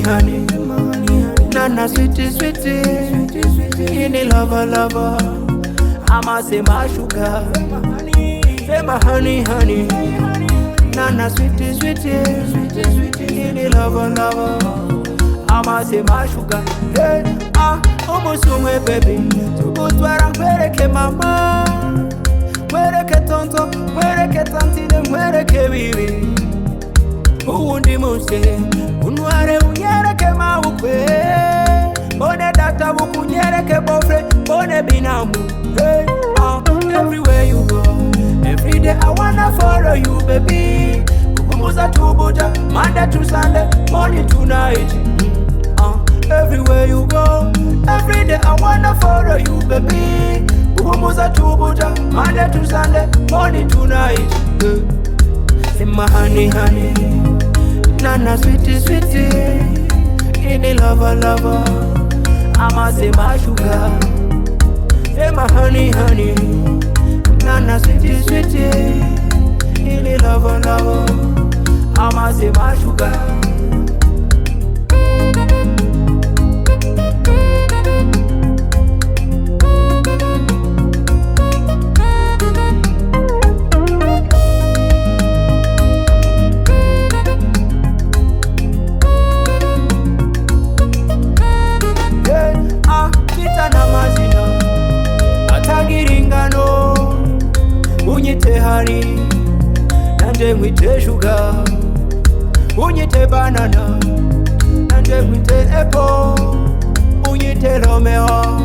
honey, honey. Nana sweetie, sweetie. Ini lover, lover. I'ma say my sugar. Say my honey, honey. Nana sweetie, sweetie. Ini lover, lover. I'ma say my sugar. Hey, almost somewhere, baby. To go to where I'm where mama. Where tonto, where tanti, them where baby. Undi muse, unware unyere ke maupe. Bone data buku nyere ke bofre, bone binamu. Hey, everywhere you go, every day I wanna follow you, baby. Kukumuza tubuja, Monday to Sunday, morning to night. Everywhere you go, every day I wanna follow you, baby. Kukumuza tubuja, Monday to Sunday, morning to night. Say my honey, honey. Nana sweetie, sweetie. Ini lover, lover. I'ma say my sugar. Say my honey, honey. Nana sweetie, sweetie. Ini lover, lover. I'ma say my sugar. Namazina atagiringano unyite hari nanje mwite sugar unyite banana nanje mwite apple unyite Romeo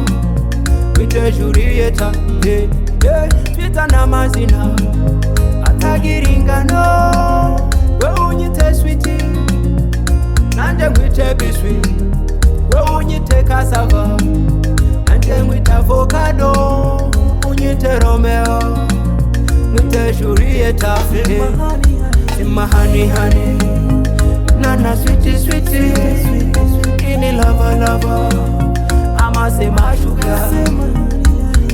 mwite Julieta twita namazina atagiringano we unyite sweetie nanje mwite biswi we unyite cassava with avocado, unyite Romeo, mwite Julieta, in my honey, honey. Nana sweetie, sweetie, ini lover, lover. I'ma say my sugar,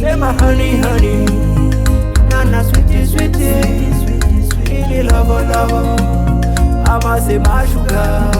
say my honey, honey. Nana sweetie, sweetie, ini lover, lover. I'ma say my sugar.